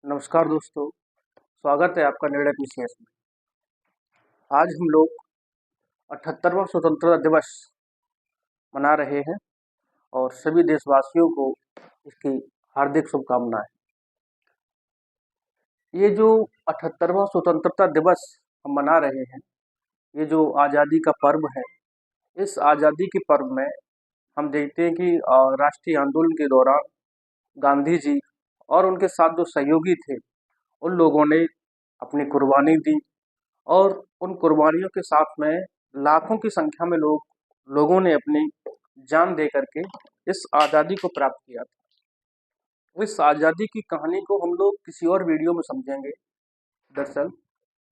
नमस्कार दोस्तों, स्वागत है आपका निर्णय पीसीएस में। आज हम लोग 78वां स्वतंत्रता दिवस मना रहे हैं और सभी देशवासियों को इसकी हार्दिक शुभकामनाएं। ये जो 78वां स्वतंत्रता दिवस हम मना रहे हैं, ये जो आज़ादी का पर्व है, इस आज़ादी के पर्व में हम देखते हैं कि राष्ट्रीय आंदोलन के दौरान गांधी जी और उनके साथ जो सहयोगी थे, उन लोगों ने अपनी कुर्बानी दी और उन कुर्बानियों के साथ में लाखों की संख्या में लोगों ने अपनी जान दे करके इस आज़ादी को प्राप्त किया था। इस आज़ादी की कहानी को हम लोग किसी और वीडियो में समझेंगे। दरअसल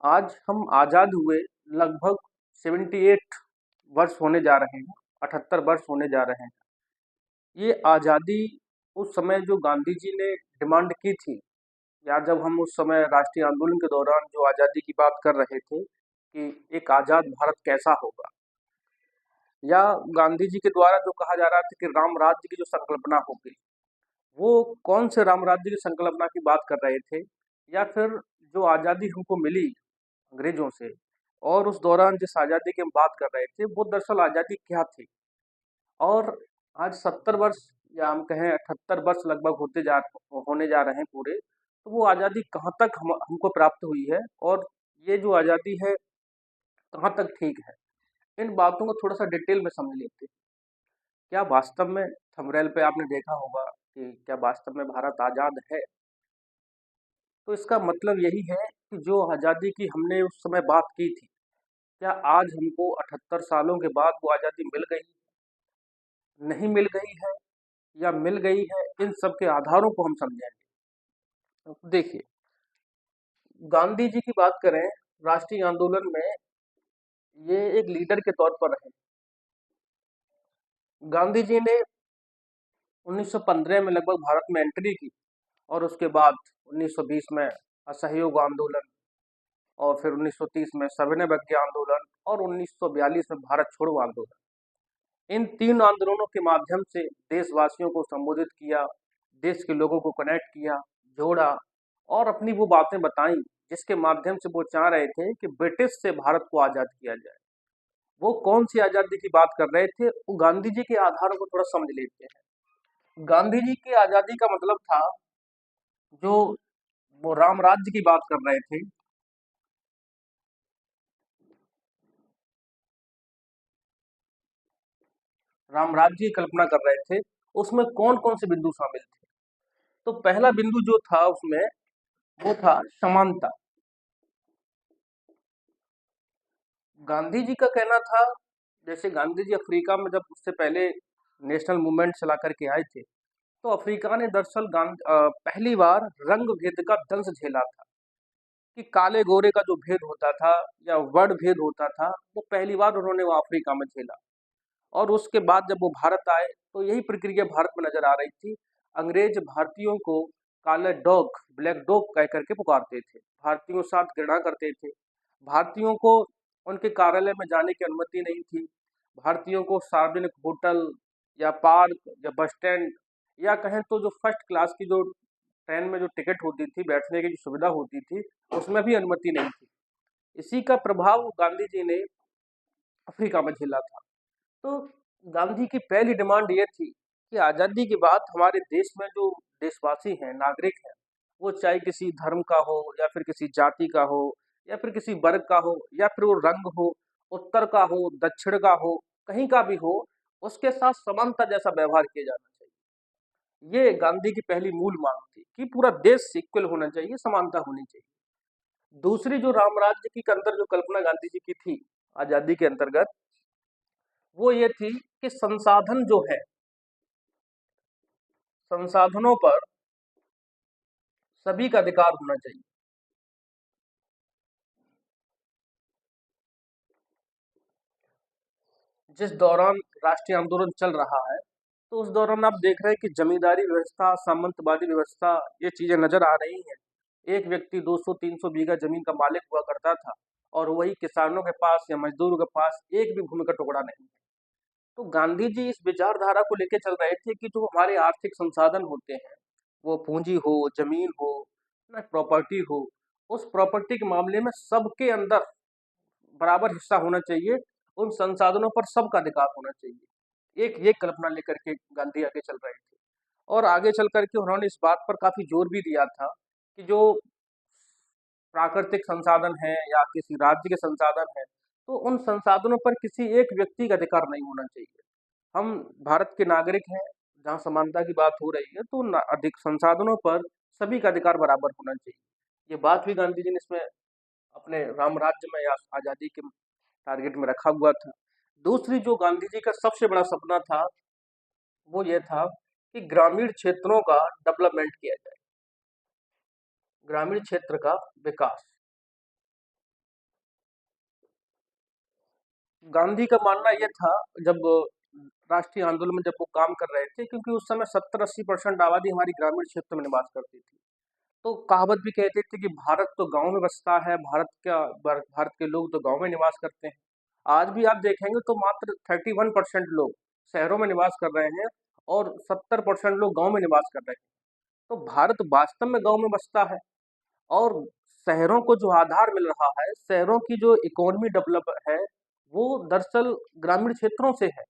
आज हम आज़ाद हुए लगभग 78 वर्ष होने जा रहे हैं, 78 वर्ष होने जा रहे हैं। ये आज़ादी उस समय जो गांधी जी ने डिमांड की थी, या जब हम उस समय राष्ट्रीय आंदोलन के दौरान जो आज़ादी की बात कर रहे थे कि एक आज़ाद भारत कैसा होगा, या गांधी जी के द्वारा जो कहा जा रहा था कि राम राज्य की जो संकल्पना होगी, वो कौन से राम राज्य की संकल्पना की बात कर रहे थे, या फिर जो आज़ादी हमको मिली अंग्रेजों से और उस दौरान जिस आज़ादी की हम बात कर रहे थे, वो दरअसल आज़ादी क्या थी। और आज 70 वर्ष या हम कहें 78 वर्ष लगभग होने जा रहे हैं पूरे, तो वो आज़ादी कहाँ तक हमको प्राप्त हुई है और ये जो आज़ादी है कहाँ तक ठीक है। इन बातों को थोड़ा सा डिटेल में समझ लेते हैं। क्या वास्तव में थंबनेल पे आपने देखा होगा कि क्या वास्तव में भारत आज़ाद है? तो इसका मतलब यही है कि जो आज़ादी की हमने उस समय बात की थी, क्या आज हमको 78 सालों के बाद वो आज़ादी मिल गई, नहीं मिल गई है, या मिल गई है, इन सब के आधारों को हम समझेंगे। तो देखिए, गांधी जी की बात करें, राष्ट्रीय आंदोलन में ये एक लीडर के तौर पर रहे। गांधी जी ने 1915 में लगभग भारत में एंट्री की और उसके बाद 1920 में असहयोग आंदोलन, और फिर 1930 में सविनय अवज्ञा आंदोलन, और 1942 में भारत छोड़ो आंदोलन। इन तीन आंदोलनों के माध्यम से देशवासियों को संबोधित किया, देश के लोगों को कनेक्ट किया, जोड़ा और अपनी वो बातें बताई जिसके माध्यम से वो चाह रहे थे कि ब्रिटिश से भारत को आज़ाद किया जाए। वो कौन सी आज़ादी की बात कर रहे थे, वो गांधी जी के आधारों को थोड़ा समझ लेते हैं। गांधी जी की आज़ादी का मतलब था, जो वो राम राज्य की बात कर रहे थे, राम राज्य की कल्पना कर रहे थे, उसमें कौन कौन से बिंदु शामिल थे। तो पहला बिंदु जो था उसमें, वो था समानता। गांधी जी का कहना था, जैसे गांधी जी अफ्रीका में जब उससे पहले नेशनल मूवमेंट चला करके आए थे, तो अफ्रीका ने दरअसल पहली बार रंग भेद का दंश झेला था, कि काले गोरे का जो भेद होता था या वर्ण भेद होता था, वो पहली बार उन्होंने वहाँ अफ्रीका में झेला। और उसके बाद जब वो भारत आए, तो यही प्रक्रिया भारत में नजर आ रही थी। अंग्रेज भारतीयों को काले डॉग, ब्लैक डॉग कह करके पुकारते थे, भारतीयों के साथ घृणा करते थे, भारतीयों को उनके कार्यालय में जाने की अनुमति नहीं थी, भारतीयों को सार्वजनिक होटल या पार्क या बस स्टैंड, या कहें तो जो फर्स्ट क्लास की जो ट्रेन में जो टिकट होती थी, बैठने की जो सुविधा होती थी, उसमें भी अनुमति नहीं थी। इसी का प्रभाव गांधी जी ने अफ्रीका में झेला था। तो गांधी की पहली डिमांड ये थी कि आज़ादी के बाद हमारे देश में जो देशवासी हैं, नागरिक हैं, वो चाहे किसी धर्म का हो या फिर किसी जाति का हो या फिर किसी वर्ग का हो या फिर वो रंग हो, उत्तर का हो, दक्षिण का हो, कहीं का भी हो, उसके साथ समानता जैसा व्यवहार किया जाना चाहिए। ये गांधी की पहली मूल मांग थी कि पूरा देश इक्वल होना चाहिए, समानता होनी चाहिए। दूसरी जो राम राज्य की अंदर जो कल्पना गांधी जी की थी आज़ादी के अंतर्गत, वो ये थी कि संसाधन जो है, संसाधनों पर सभी का अधिकार होना चाहिए। जिस दौरान राष्ट्रीय आंदोलन चल रहा है, तो उस दौरान आप देख रहे हैं कि जमींदारी व्यवस्था, सामंतवादी व्यवस्था, ये चीजें नजर आ रही हैं। एक व्यक्ति 200-300 बीघा जमीन का मालिक हुआ करता था, और वही किसानों के पास या मजदूरों के पास एक भी भूमि का टुकड़ा नहीं है। तो गांधी जी इस विचारधारा को लेकर चल रहे थे कि जो हमारे आर्थिक संसाधन होते हैं, वो पूंजी हो, जमीन हो, ना प्रॉपर्टी हो, उस प्रॉपर्टी के मामले में सबके अंदर बराबर हिस्सा होना चाहिए, उन संसाधनों पर सबका अधिकार होना चाहिए। एक ये कल्पना लेकर के गांधी आगे चल रहे थे और आगे चल कर के उन्होंने इस बात पर काफ़ी जोर भी दिया था कि जो प्राकृतिक संसाधन है या किसी राज्य के संसाधन है, तो उन संसाधनों पर किसी एक व्यक्ति का अधिकार नहीं होना चाहिए। हम भारत के नागरिक हैं, जहाँ समानता की बात हो रही है, तो उन अधिक संसाधनों पर सभी का अधिकार बराबर होना चाहिए। ये बात भी गांधी जी ने इसमें अपने राम राज्य में या आज़ादी के टारगेट में रखा हुआ था। दूसरी जो गांधी जी का सबसे बड़ा सपना था, वो ये था कि ग्रामीण क्षेत्रों का डेवलपमेंट किया जाए, ग्रामीण क्षेत्र का विकास। गांधी का मानना ये था, जब राष्ट्रीय आंदोलन में जब वो काम कर रहे थे, क्योंकि उस समय 70-80% आबादी हमारी ग्रामीण क्षेत्र में निवास करती थी। तो कहावत भी कहते थे कि भारत तो गांव में बसता है, भारत के लोग तो गांव में निवास करते हैं। आज भी आप देखेंगे तो मात्र 31% लोग शहरों में निवास कर रहे हैं और 70% लोग गांव में निवास कर रहे हैं। तो भारत वास्तव में गांव में बसता है और शहरों को जो आधार मिल रहा है, शहरों की जो इकोनॉमी डेवलप है, वो दरअसल ग्रामीण क्षेत्रों से है।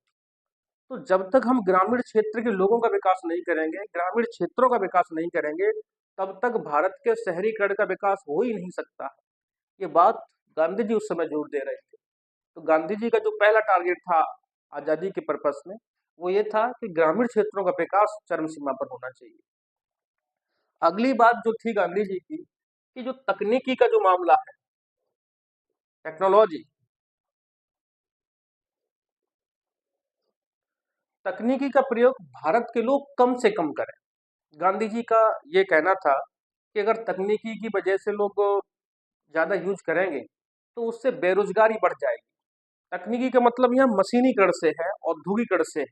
तो जब तक हम ग्रामीण क्षेत्र के लोगों का विकास नहीं करेंगे, ग्रामीण क्षेत्रों का विकास नहीं करेंगे, तब तक भारत के शहरीकरण का विकास हो ही नहीं सकता है। ये बात गांधी जी उस समय जोर दे रहे थे। तो गांधी जी का जो पहला टारगेट था आजादी के पर्पस में, वो ये था कि ग्रामीण क्षेत्रों का विकास चरम सीमा पर होना चाहिए। अगली बात जो थी गांधी जी की, कि जो तकनीकी का जो मामला है, टेक्नोलॉजी, तकनीकी का प्रयोग भारत के लोग कम से कम करें। गांधी जी का ये कहना था कि अगर तकनीकी की वजह से लोग ज़्यादा यूज करेंगे, तो उससे बेरोजगारी बढ़ जाएगी। तकनीकी का मतलब यहाँ मशीनीकरण से है, औद्योगिकरण से है।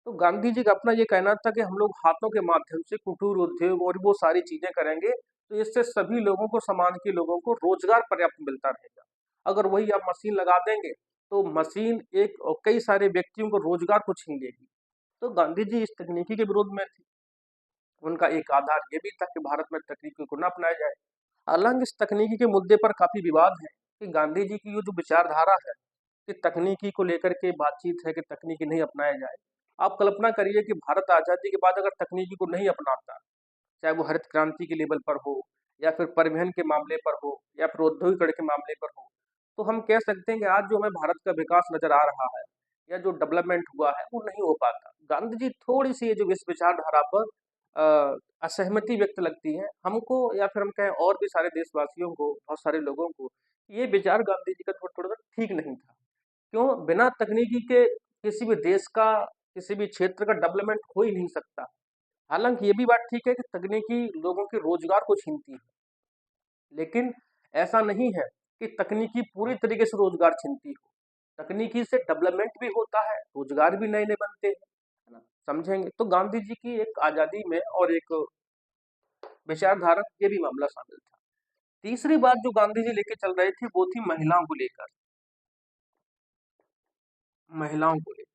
तो गांधी जी का अपना ये कहना था कि हम लोग हाथों के माध्यम से कुटीर उद्योग और वो सारी चीजें करेंगे, तो इससे सभी लोगों को, समाज के लोगों को रोजगार पर्याप्त मिलता रहेगा। अगर वही आप मशीन लगा देंगे, तो मशीन एक और कई सारे व्यक्तियों को रोजगार को छीन लेगी। तो गांधी जी इस तकनीकी के विरोध में थे। उनका एक आधार ये भी था कि भारत में तकनीकी को न अपनाया जाए। हालांकि इस तकनीकी के मुद्दे पर काफी विवाद है कि गांधी जी की ये जो विचारधारा है कि तकनीकी को लेकर के बातचीत है कि तकनीकी नहीं अपनाया जाए। आप कल्पना करिए कि भारत आजादी के बाद अगर तकनीकी को नहीं अपनाता, चाहे वो हरित क्रांति के लेवल पर हो या फिर परिवहन के मामले पर हो या फिर औद्योगिकरण के मामले पर हो, तो हम कह सकते हैं कि आज जो हमें भारत का विकास नजर आ रहा है या जो डेवलपमेंट हुआ है, वो नहीं हो पाता। गांधी जी थोड़ी सी ये जो इस विचारधारा पर असहमति व्यक्त लगती है हमको, या फिर हम कहें और भी सारे देशवासियों को, बहुत सारे लोगों को, ये विचार गांधी जी का थोड़ा थोड़ा सा ठीक नहीं था। क्यों? बिना तकनीकी के किसी भी देश का, किसी भी क्षेत्र का डेवलपमेंट हो ही नहीं सकता। हालांकि ये भी बात ठीक है कि तकनीकी लोगों के रोजगार को छीनती है, लेकिन ऐसा नहीं है कि तकनीकी पूरी तरीके से रोजगार छीनती हो। तकनीकी से डेवलपमेंट भी होता है, रोजगार भी नए नए बनते हैं, है ना? समझेंगे तो गांधी जी की एक आजादी में और एक विचारधारा ये भी मामला शामिल था। तीसरी बात जो गांधी जी लेके चल रहे थे, वो थी महिलाओं को लेकर। महिलाओं को लेकर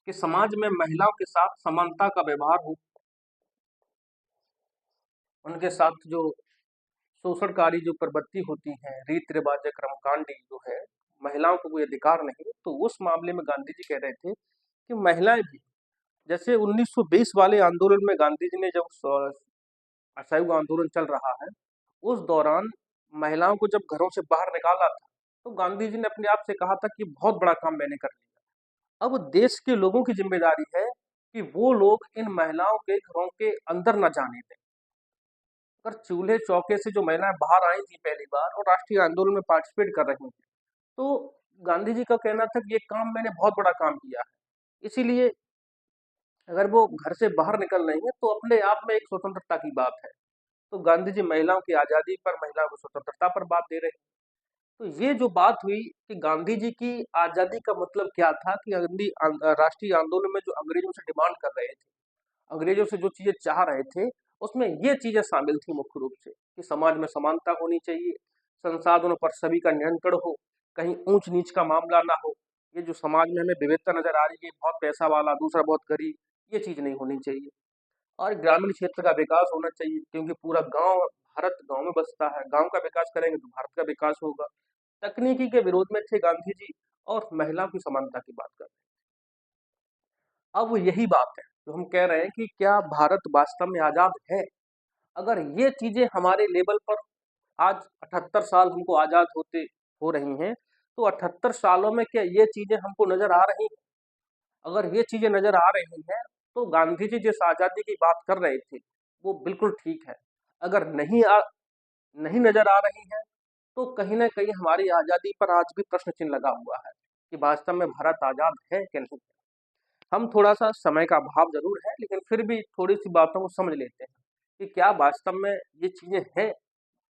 कि समाज में महिलाओं के साथ समानता का व्यवहार हो, उनके साथ जो शोषणकारी जो प्रवृत्ति होती है, रीत रिवाज या कर्मकांडी जो है, महिलाओं को कोई अधिकार नहीं। तो उस मामले में गांधी जी कह रहे थे कि महिलाएं भी, जैसे 1920 वाले आंदोलन में गांधी जी ने जब असहयोग आंदोलन चल रहा है, उस दौरान महिलाओं को जब घरों से बाहर निकाला था, तो गांधी जी ने अपने आप से कहा था कि बहुत बड़ा काम मैंने कर लिया। अब देश के लोगों की जिम्मेदारी है कि वो लोग इन महिलाओं के घरों के अंदर न जाने दें। अगर चूल्हे चौके से जो महिलाएं बाहर आई थी पहली बार और राष्ट्रीय आंदोलन में पार्टिसिपेट कर रही थी, तो गांधी जी का कहना था कि ये काम मैंने बहुत बड़ा काम किया है। इसीलिए अगर वो घर से बाहर निकल रही है, तो अपने आप में एक स्वतंत्रता की बात है। तो गांधी जी महिलाओं की आजादी पर, महिलाओं की स्वतंत्रता पर बात दे रहे हैं। तो ये जो बात हुई कि गांधी जी की आजादी का मतलब क्या था, कि राष्ट्रीय आंदोलन में जो अंग्रेजों से डिमांड कर रहे थे, अंग्रेजों से जो चीजें चाह रहे थे, उसमें ये चीजें शामिल थी मुख्य रूप से कि समाज में समानता होनी चाहिए, संसाधनों पर सभी का नियंत्रण हो, कहीं ऊंच नीच का मामला ना हो। ये जो समाज में हमें विविधता नजर आ रही है, बहुत पैसा वाला दूसरा बहुत गरीब, ये चीज नहीं होनी चाहिए। और ग्रामीण क्षेत्र का विकास होना चाहिए, क्योंकि पूरा गांव, भारत गांव में बसता है। गांव का विकास करेंगे तो भारत का विकास होगा। तकनीकी के विरोध में थे गांधी जी, और महिलाओं की समानता की बात कर रहे हैं। अब यही बात है जो हम कह रहे हैं कि क्या भारत वास्तव में आजाद है? अगर ये चीजें हमारे लेवल पर आज 78 साल हमको आजाद होते हो रही हैं, तो 78 सालों में क्या ये चीजें हमको नजर आ रही हैं? अगर ये चीजें नजर आ रही हैं, तो गांधी जी जिस आजादी की बात कर रहे थे वो बिल्कुल ठीक है। अगर नहीं नजर आ रही है, तो कहीं ना कहीं हमारी आजादी पर आज भी प्रश्न चिन्ह लगा हुआ है कि वास्तव में भारत आजाद है कि नहीं। हम थोड़ा सा समय का अभाव जरूर है, लेकिन फिर भी थोड़ी सी बातों को समझ लेते हैं कि क्या वास्तव में ये चीजें हैं।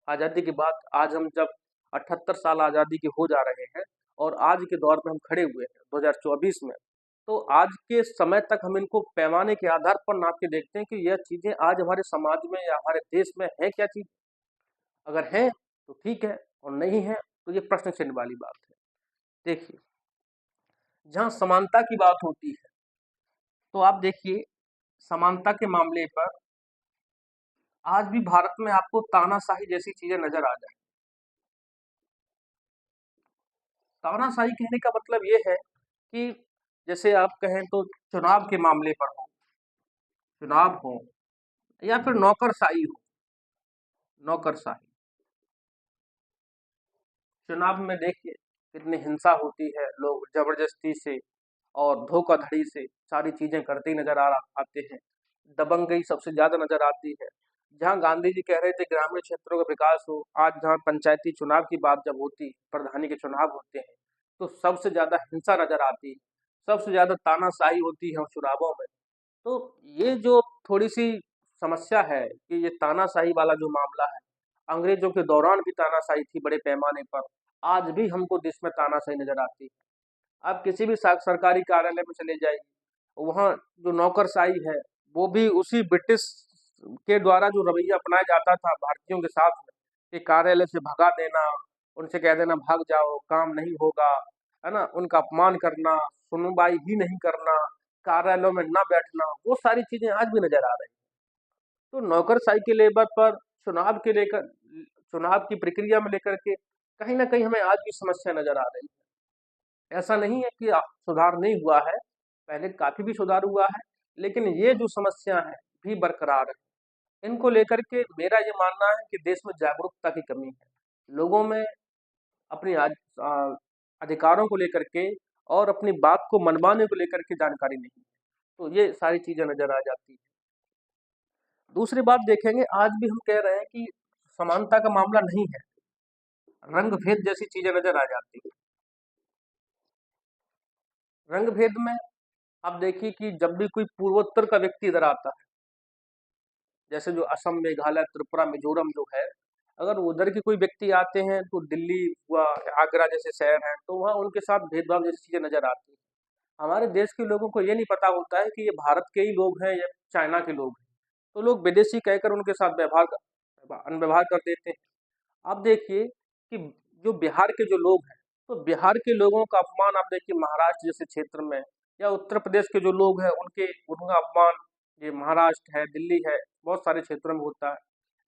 आजादी के बाद आज हम जब 78 साल आजादी के हो जा रहे हैं, और आज के दौर में हम खड़े हुए हैं 2024 में, तो आज के समय तक हम इनको पैमाने के आधार पर नाप के देखते हैं कि यह चीजें आज हमारे समाज में या हमारे देश में है क्या चीज। अगर है तो ठीक है, और नहीं है तो ये प्रश्न चिन्ह वाली बात है। देखिए, जहाँ समानता की बात होती है, तो आप देखिए, समानता के मामले पर आज भी भारत में आपको तानाशाही जैसी चीजें नजर आ जाए। तानाशाही कहने का मतलब ये है कि जैसे आप कहें तो चुनाव के मामले पर हो, चुनाव हो, या फिर नौकरशाही हो। नौकरशाही चुनाव में देखिए कितनी हिंसा होती है, लोग जबरदस्ती से और धोखाधड़ी से सारी चीजें करते ही नजर आते हैं। दबंगई सबसे ज्यादा नजर आती है। जहां गांधी जी कह रहे थे ग्रामीण क्षेत्रों का विकास हो, आज जहां पंचायती चुनाव की बात जब होती है, प्रधानी के चुनाव होते हैं, तो सबसे ज्यादा हिंसा नजर आती है, सबसे ज्यादा तानाशाही होती है चुनावों में। तो ये जो थोड़ी सी समस्या है कि ये तानाशाही वाला जो मामला है, अंग्रेजों के दौरान भी तानाशाही थी बड़े पैमाने पर, आज भी हमको देश में तानाशाही नजर आती है। आप किसी भी सरकारी कार्यालय में चले जाइए, वहाँ जो नौकरशाही है, वो भी उसी ब्रिटिश के द्वारा जो रवैया अपनाया जाता था भारतीयों के साथ में, कि कार्यालय से भगा देना, उनसे कह देना भाग जाओ, काम नहीं होगा, है ना, उनका अपमान करना, सुनवाई ही नहीं करना, कार्यालयों में ना बैठना, वो सारी चीजें आज भी नजर आ रही हैं। तो नौकरशाही के लेवल पर चुनाव के लेकर, चुनाव की प्रक्रिया में लेकर के कहीं ना कहीं हमें आज भी समस्या नजर आ रही है। ऐसा नहीं है कि सुधार नहीं हुआ है, पहले काफी भी सुधार हुआ है, लेकिन ये जो समस्या है भी बरकरार है। इनको लेकर के मेरा ये मानना है कि देश में जागरूकता की कमी है, लोगों में अपनी अधिकारों को लेकर के और अपनी बात को मनवाने को लेकर के जानकारी नहीं है। तो ये सारी चीजें नजर आ जाती है। दूसरी बात देखेंगे, आज भी हम कह रहे हैं कि समानता का मामला नहीं है, रंग भेद जैसी चीजें नजर आ जाती है। रंग भेद में आप देखिए कि जब भी कोई पूर्वोत्तर का व्यक्ति इधर आता है, जैसे जो असम, मेघालय, त्रिपुरा, मिजोरम जो है, अगर उधर के कोई व्यक्ति आते हैं तो दिल्ली हुआ, आगरा जैसे शहर हैं, तो वहाँ उनके साथ भेदभाव जैसी चीजें नजर आती है। हमारे देश के लोगों को ये नहीं पता होता है कि ये भारत के ही लोग हैं या चाइना के लोग हैं, तो लोग विदेशी कहकर उनके साथ अनव्यवहार कर देते हैं। आप देखिए कि जो बिहार के जो लोग हैं, तो बिहार के लोगों का अपमान आप देखिए महाराष्ट्र जैसे क्षेत्र में, या उत्तर प्रदेश के जो लोग हैं उनके उनका अपमान, ये महाराष्ट्र है, दिल्ली है, बहुत सारे क्षेत्रों में होता है।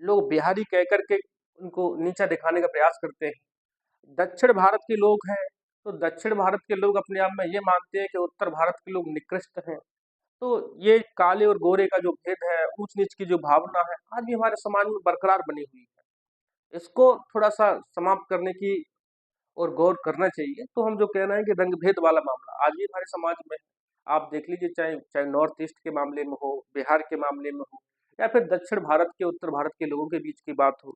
लोग बिहारी कह करके उनको नीचा दिखाने का प्रयास करते हैं। दक्षिण भारत के लोग हैं, तो दक्षिण भारत के लोग अपने आप में ये मानते हैं कि उत्तर भारत के लोग निकृष्ट हैं। तो ये काले और गोरे का जो भेद है, ऊंच नीच की जो भावना है, आज भी हमारे समाज में बरकरार बनी हुई है। इसको थोड़ा-सा समाप्त करने की और गौर करना चाहिए। तो हम जो कह रहे हैं कि रंग-भेद वाला मामला आज भी हमारे समाज में है। आप देख लीजिए, चाहे चाहे नॉर्थ ईस्ट के मामले में हो, बिहार के मामले में हो, या फिर दक्षिण भारत के, उत्तर भारत के लोगों के बीच की बात हो।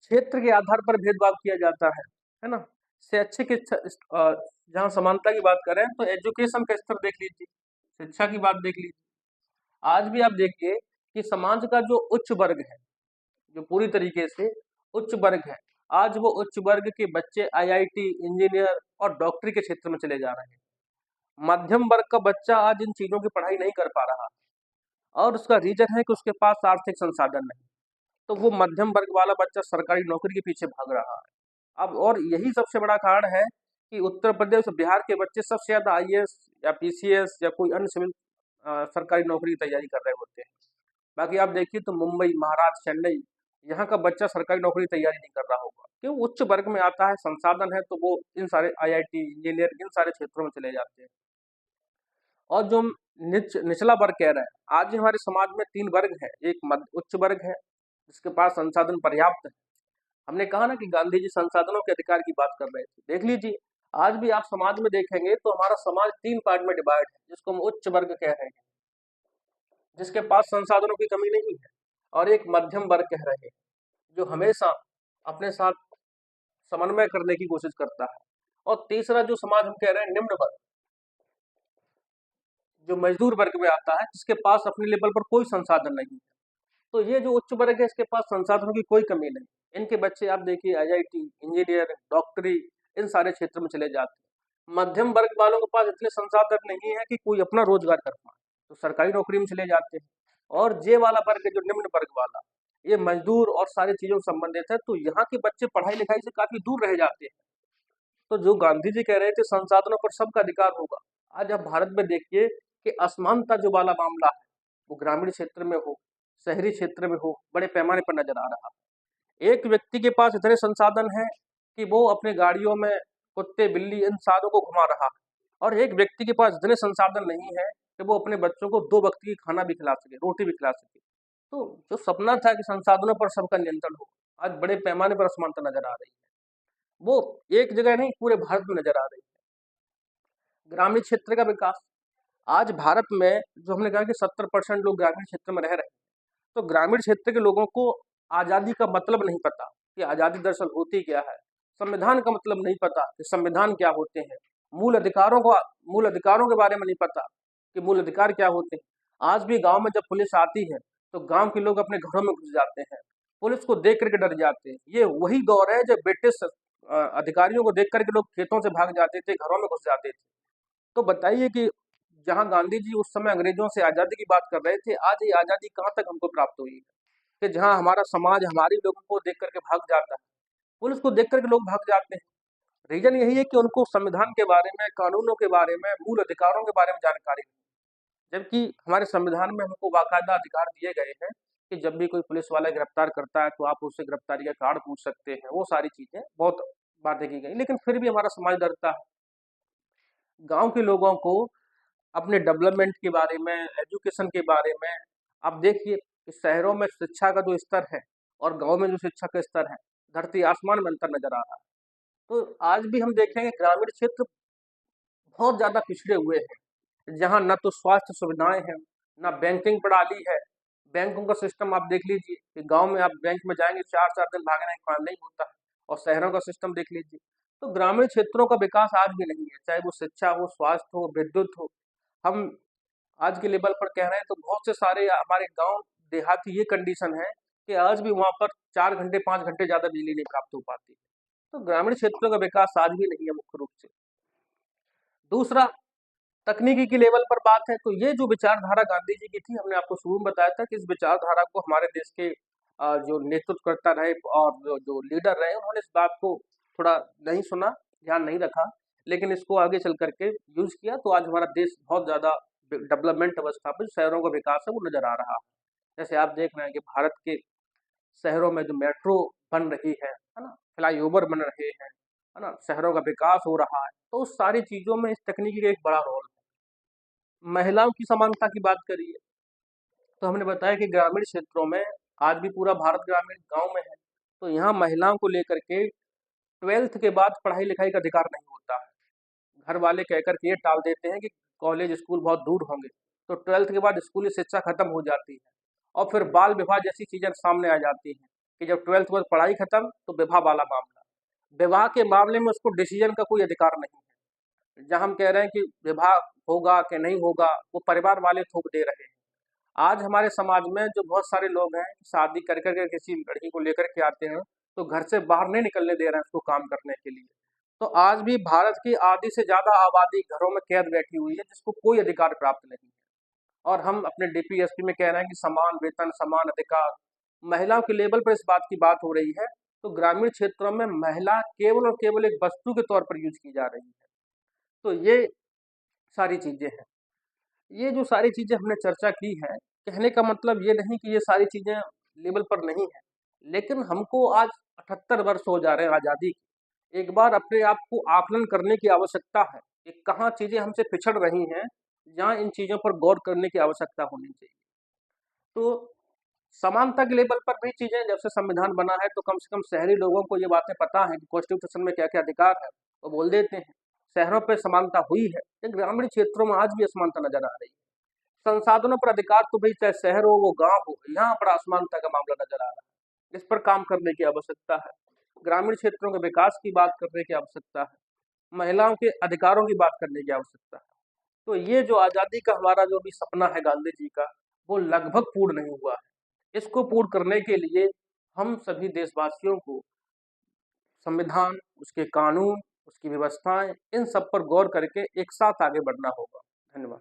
क्षेत्र के आधार पर भेदभाव किया जाता है ना? शैक्षिक जहाँ समानता की बात करें तो एजुकेशन का स्तर देख लीजिए, शिक्षा की बात देख लीजिए। आज भी आप देखिए कि समाज का जो उच्च वर्ग है, जो पूरी तरीके से उच्च वर्ग है, आज वो उच्च वर्ग के बच्चे आईआईटी, इंजीनियर और डॉक्टरी के क्षेत्र में चले जा रहे हैं। मध्यम वर्ग का बच्चा आज इन चीजों की पढ़ाई नहीं कर पा रहा, और उसका रीजन है कि उसके पास आर्थिक संसाधन नहीं। तो वो मध्यम वर्ग वाला बच्चा सरकारी नौकरी के पीछे भाग रहा है। अब और यही सबसे बड़ा कारण है कि उत्तर प्रदेश और बिहार के बच्चे सबसे ज्यादा आईएएस या पीसीएस या कोई अन्य सिविल सरकारी नौकरी की तैयारी कर रहे होते हैं। बाकी आप देखिए तो मुंबई, महाराष्ट्र, चेन्नई, यहाँ का बच्चा सरकारी नौकरी की तैयारी नहीं कर रहा होगा। क्यों? उच्च वर्ग में आता है, संसाधन है, तो वो इन सारे आईआईटी, इंजीनियर इन सारे क्षेत्रों में चले जाते हैं। और जो हम निचला वर्ग कह रहे हैं, आज भी हमारे समाज में 3 वर्ग है। एक उच्च वर्ग है, जिसके पास संसाधन पर्याप्त है। हमने कहा ना कि गांधी जी संसाधनों के अधिकार की बात कर रहे थे। देख लीजिए, आज भी आप समाज में देखेंगे तो हमारा समाज 3 पार्ट में डिवाइड है, जिसको हम उच्च वर्ग कह रहे हैं, जिसके पास संसाधनों की कमी नहीं है, और एक मध्यम वर्ग कह रहे हैं, जो हमेशा अपने साथ समन्वय करने की कोशिश करता है। और तीसरा जो समाज हम कह रहे हैं, निम्न वर्ग, जो मजदूर वर्ग में आता है, जिसके पास अपने लेवल पर कोई संसाधन नहीं है। तो ये जो उच्च वर्ग है, इसके पास संसाधनों की कोई कमी नहीं। इनके बच्चे आप देखिए आईआईटी, इंजीनियर, डॉक्टरी इन सारे क्षेत्र में चले जाते हैं। मध्यम वर्ग वालों के पास इतने संसाधन नहीं है कि कोई अपना रोजगार कर पाए, तो सरकारी नौकरी में चले जाते हैं। और ये वाला वर्ग है जो निम्न वर्ग वाला, ये मजदूर और सारी चीजों से संबंधित है, तो यहाँ के बच्चे पढ़ाई लिखाई से काफी दूर रह जाते हैं। तो जो गांधी जी कह रहे थे संसाधनों पर सबका अधिकार होगा, आज आप भारत में देखिए कि असमानता जो वाला मामला है, वो ग्रामीण क्षेत्र में हो, शहरी क्षेत्र में हो, बड़े पैमाने पर नजर आ रहा है। एक व्यक्ति के पास इतने संसाधन हैं कि वो अपने गाड़ियों में कुत्ते, बिल्ली इन साधों को घुमा रहा है, और एक व्यक्ति के पास इतने संसाधन नहीं है कि वो अपने बच्चों को 2 वक्त की खाना भी खिला सके, रोटी भी खिला सके। तो जो सपना था कि संसाधनों पर सबका नियंत्रण हो, आज बड़े पैमाने पर असमानता नजर आ रही है। वो एक जगह नहीं, पूरे भारत में नजर आ रही है। ग्रामीण क्षेत्र का विकास, आज भारत में जो हमने कहा कि 70% लोग ग्रामीण क्षेत्र में रह रहे हैं, तो ग्रामीण क्षेत्र के लोगों को आजादी का मतलब नहीं पता कि आजादी दरअसल होती क्या है। संविधान का मतलब नहीं पता कि संविधान क्या होते हैं। मूल अधिकारों के बारे में नहीं पता कि मूल अधिकार क्या होते हैं। आज भी गांव में जब पुलिस आती है, तो गांव के लोग अपने घरों में घुस जाते हैं, पुलिस को देख करके डर जाते हैं। ये वही दौर है जब ब्रिटिश अधिकारियों को देख करके लोग खेतों से भाग जाते थे, घरों में घुस जाते थे। तो बताइए कि जहां गांधी जी उस समय अंग्रेजों से आजादी की बात कर रहे थे, आज ये आजादी कहां तक हमको प्राप्त हुई है कि जहां हमारा समाज हमारे लोगों को देख करके भाग जाता है, पुलिस को देख करके लोग भाग जाते हैं। रीजन यही है कि उनको संविधान के बारे में, कानूनों के बारे में, मूल अधिकारों के बारे में जानकारी नहीं। जबकि हमारे संविधान में हमको बाकायदा अधिकार दिए गए हैं कि जब भी कोई पुलिस वाला गिरफ्तार करता है, तो आप उससे गिरफ्तारी का कारण पूछ सकते हैं। वो सारी चीजें बहुत बातें की गई, लेकिन फिर भी हमारा समाज डरता है। गांव के लोगों को अपने डेवलपमेंट के बारे में, एजुकेशन के बारे में, आप देखिए कि शहरों में शिक्षा का जो स्तर है और गांव में जो शिक्षा का स्तर है, धरती आसमान में अंतर नजर आ रहा है। तो आज भी हम देखेंगे ग्रामीण क्षेत्र बहुत ज्यादा पिछड़े हुए हैं, जहाँ न तो स्वास्थ्य सुविधाएं हैं, न बैंकिंग प्रणाली है। बैंकों का सिस्टम आप देख लीजिए कि गांव में आप बैंक में जाएंगे 4-4 दिन भागने का काम नहीं होता है, और शहरों का सिस्टम देख लीजिए। तो ग्रामीण क्षेत्रों का विकास आज भी नहीं है, चाहे वो शिक्षा हो, स्वास्थ्य हो, विद्युत हो। हम आज के लेवल पर कह रहे हैं तो बहुत से सारे हमारे गांव देहात की ये कंडीशन है कि आज भी वहां पर 4 घंटे 5 घंटे ज्यादा बिजली नहीं प्राप्त हो पाती। तो ग्रामीण क्षेत्रों का विकास आज भी नहीं है मुख्य रूप से। दूसरा, तकनीकी की लेवल पर बात है, तो ये जो विचारधारा गांधी जी की थी, हमने आपको शुरू में बताया था कि इस विचारधारा को हमारे देश के जो नेतृत्वकर्ता रहे और जो लीडर रहे, उन्होंने इस बात को थोड़ा नहीं सुना, ध्यान नहीं रखा, लेकिन इसको आगे चल करके यूज किया, तो आज हमारा देश बहुत ज्यादा डेवलपमेंट अवस्था पर, शहरों का विकास है वो नजर आ रहा है। जैसे आप देख रहे हैं कि भारत के शहरों में जो मेट्रो बन रही है ना, फ्लाईओवर बन रहे हैं, है ना, शहरों का विकास हो रहा है, तो उस सारी चीजों में इस तकनीकी का एक बड़ा रोल है। महिलाओं की समानता की बात करिए, तो हमने बताया कि ग्रामीण क्षेत्रों में आज भी पूरा भारत ग्रामीण गांव में है, तो यहाँ महिलाओं को लेकर के 12th के बाद पढ़ाई लिखाई का अधिकार नहीं होता है। घर वाले कहकर के ये टाल देते हैं कि कॉलेज स्कूल बहुत दूर होंगे, तो 12th के बाद स्कूली शिक्षा खत्म हो जाती है, और फिर बाल विवाह जैसी चीजें सामने आ जाती हैं कि जब 12th के बाद पढ़ाई खत्म तो विवाह वाला मामला। विवाह के मामले में उसको डिसीजन का कोई अधिकार नहीं है। जहां हम कह रहे हैं कि विवाह होगा कि नहीं होगा, वो परिवार वाले थोप दे रहे हैं। आज हमारे समाज में जो बहुत सारे लोग हैं, शादी कर करके किसी लड़की को लेकर के आते हैं, तो घर से बाहर नहीं निकलने दे रहे हैं उसको काम करने के लिए। तो आज भी भारत की आधी से ज्यादा आबादी घरों में कैद बैठी हुई है, जिसको कोई अधिकार प्राप्त नहीं है। और हम अपने डीपीएसपी में कह रहे हैं कि समान वेतन, समान अधिकार। महिलाओं के लेवल पर इस बात की बात हो रही है, तो ग्रामीण क्षेत्रों में महिला केवल और केवल एक वस्तु के तौर पर यूज की जा रही है। तो ये सारी चीजें हैं। ये जो सारी चीज़ें हमने चर्चा की है, कहने का मतलब ये नहीं कि ये सारी चीज़ें लेवल पर नहीं हैं, लेकिन हमको आज 78 वर्ष हो जा रहे हैं आज़ादी के। एक बार अपने आप को आकलन करने की आवश्यकता है कि कहाँ चीज़ें हमसे पिछड़ रही हैं, जहाँ इन चीज़ों पर गौर करने की आवश्यकता होनी चाहिए। तो समानता के लेवल पर भी चीज़ें, जब से संविधान बना है तो कम से कम शहरी लोगों को ये बातें पता हैं कि कॉन्स्टिट्यूशन में क्या-क्या अधिकार है, वो बोल देते हैं। शहरों पे समानता हुई है, लेकिन ग्रामीण क्षेत्रों में आज भी असमानता नज़र आ रही है। संसाधनों पर अधिकार तो भई चाहे शहर हो, वो गाँव हो, यहाँ बड़ा असमानता का मामला नज़र आ रहा है। इस पर काम करने की आवश्यकता है। ग्रामीण क्षेत्रों के विकास की बात करने की आवश्यकता है। महिलाओं के अधिकारों की बात करने की आवश्यकता है। तो ये जो आज़ादी का हमारा जो भी सपना है गांधी जी का, वो लगभग पूर्ण नहीं हुआ है। इसको पूर्ण करने के लिए हम सभी देशवासियों को संविधान, उसके कानून, उसकी व्यवस्थाएं, इन सब पर गौर करके एक साथ आगे बढ़ना होगा। धन्यवाद।